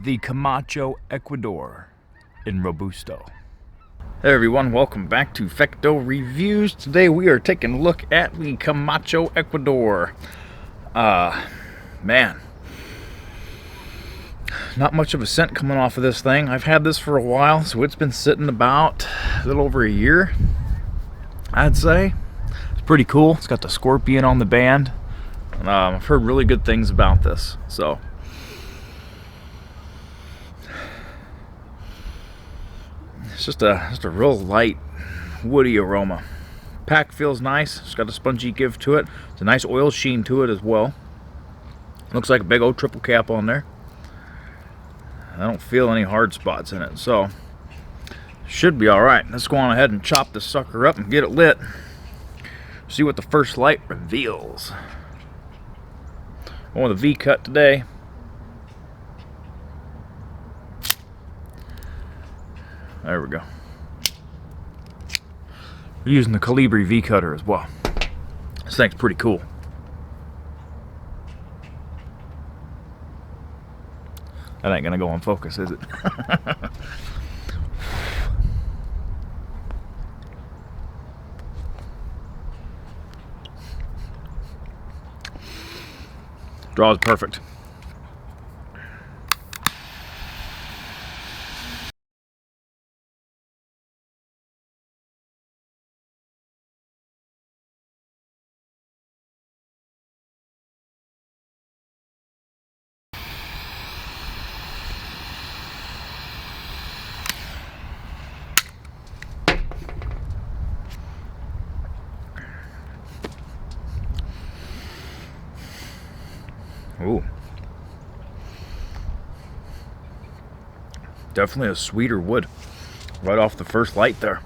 the Camacho, Ecuador in Robusto. Hey everyone, welcome back to Fecto Reviews. Today we are taking a look at the Camacho, Ecuador. Man, not much of a scent coming off of this thing. I've had this for a while, so it's been sitting about a little over a year, I'd say. It's pretty cool. It's got the scorpion on the band. I've heard really good things about this, so it's just a real light, woody aroma. Pack feels nice. It's got a spongy give to it. It's a nice oil sheen to it as well. Looks like a big old triple cap on there. I don't feel any hard spots in it, so should be all right. Let's go on ahead and chop this sucker up and get it lit. See what the first light reveals. Going with a V-cut today. There we go. We're using the Calibri V-cutter as well. This thing's pretty cool. That ain't gonna go on focus, is it? Draw is perfect. Ooh. Definitely a sweeter wood right off the first light there.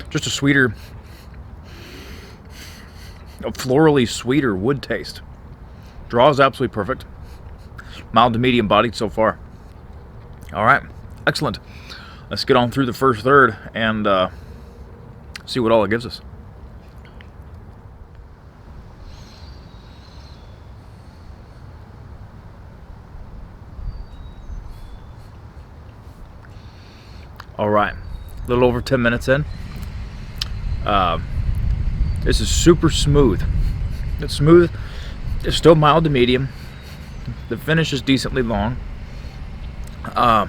Just a sweeter, a florally sweeter wood taste. Draw is absolutely perfect. Mild to medium bodied so far. All right, excellent. Let's get on through the first third and see what all it gives us. All right, a little over 10 minutes in. This is super smooth. It's smooth. It's still mild to medium. The finish is decently long. The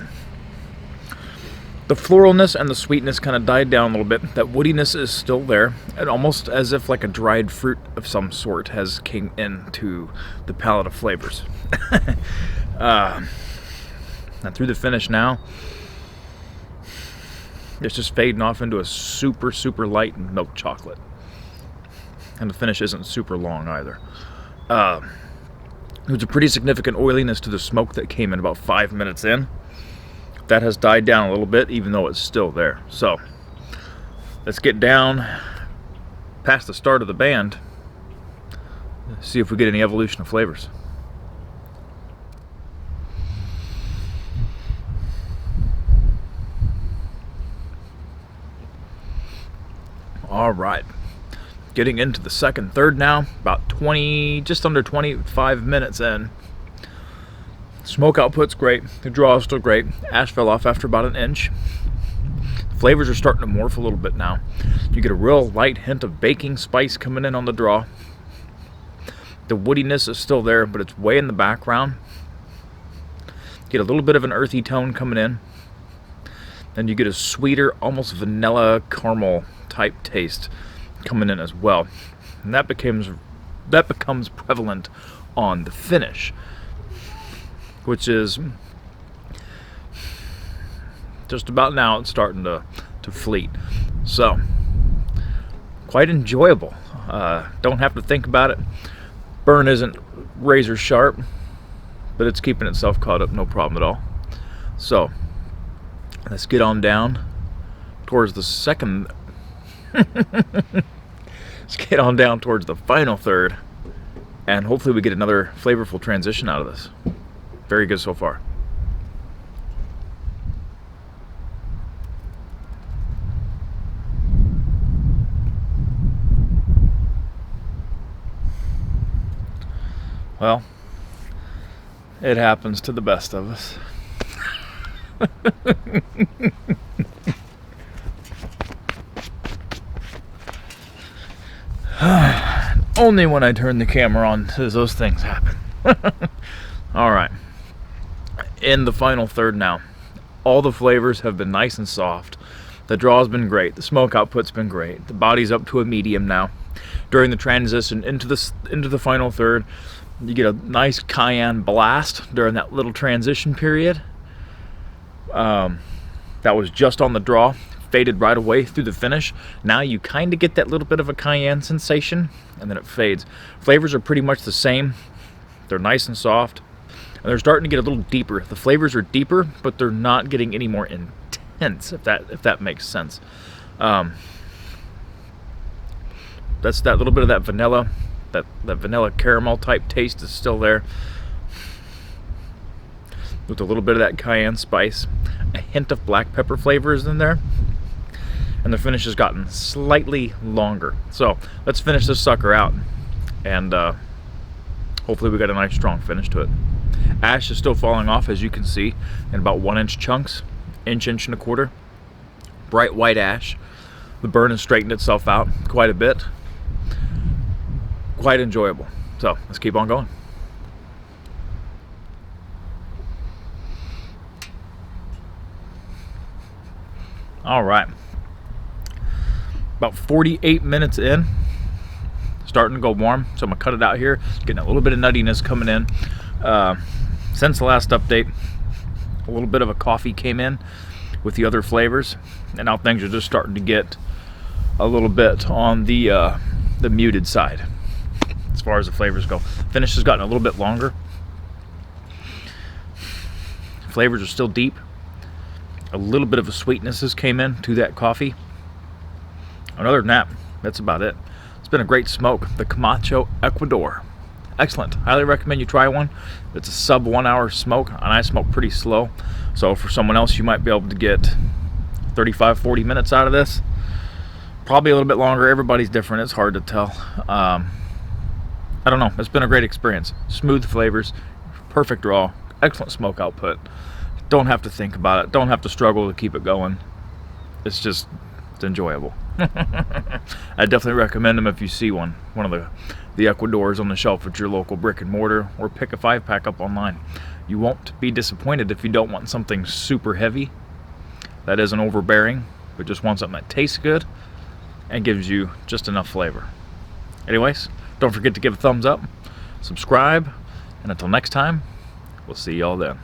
floralness and the sweetness kind of died down a little bit. That woodiness is still there, and almost as if like a dried fruit of some sort has came into the palette of flavors. And through the finish now, it's just fading off into a super, super light milk chocolate. And the finish isn't super long either. There's a pretty significant oiliness to the smoke that came in about 5 minutes in. That has died down a little bit, even though it's still there. So let's get down past the start of the band, see if we get any evolution of flavors. All right, getting into the second third now, about 20, just under 25 minutes in. Smoke output's great, the draw is still great. Ash fell off after about an inch. Flavors are starting to morph a little bit now. You get a real light hint of baking spice coming in on the draw. The woodiness is still there, but it's way in the background. Get a little bit of an earthy tone coming in. Then you get a sweeter, almost vanilla caramel type taste coming in as well. And that becomes prevalent on the finish, which is just about now it's starting to fleet. So quite enjoyable. Don't have to think about it. Burn isn't razor sharp, but it's keeping itself caught up, no problem at all. So let's get on down towards the second. Let's get on down towards the final third, and hopefully we get another flavorful transition out of this. Very good so far. Well, it happens to the best of us. Only when I turn the camera on does those things happen. Alright. In the final third now. All the flavors have been nice and soft. The draw's been great. The smoke output's been great. The body's up to a medium now. During the transition into the final third, you get a nice cayenne blast during that little transition period. That was just on the draw. Faded right away through the finish. Now you kind of get that little bit of a cayenne sensation, and then it fades. Flavors are pretty much the same. They're nice and soft, and they're starting to get a little deeper. The flavors are deeper, but they're not getting any more intense, if that makes sense. That's that little bit of that vanilla, that vanilla caramel type taste is still there, with a little bit of that cayenne spice. A hint of black pepper flavor is in there. And the finish has gotten slightly longer. So let's finish this sucker out, and hopefully we got a nice strong finish to it. Ash is still falling off, as you can see, in about 1-inch chunks, inch and a quarter. Bright white ash. The burn has straightened itself out quite a bit. Quite enjoyable. So let's keep on going. All right. About 48 minutes in, starting to go warm, so I'm gonna cut it out here. Getting a little bit of nuttiness coming in. Since the last update, a little bit of a coffee came in with the other flavors, and now things are just starting to get a little bit on the muted side as far as the flavors go. Finish has gotten a little bit longer. Flavors are still deep. A little bit of a sweetness has came in to that coffee. And other than that, that's about it. It's been a great smoke. The Camacho Ecuador. Excellent. Highly recommend you try one. It's a sub 1 hour smoke, and I smoke pretty slow. So for someone else, you might be able to get 35-40 minutes out of this. Probably a little bit longer. Everybody's different. It's hard to tell. I don't know. It's been a great experience. Smooth flavors. Perfect draw. Excellent smoke output. Don't have to think about it. Don't have to struggle to keep it going. It's enjoyable. I definitely recommend them if you see one of the Ecuadors on the shelf at your local brick and mortar, or pick a 5-pack up online. You won't be disappointed if you don't want something super heavy that isn't overbearing, but just want something that tastes good and gives you just enough flavor. Anyways, don't forget to give a thumbs up, subscribe, and until next time, we'll see y'all then.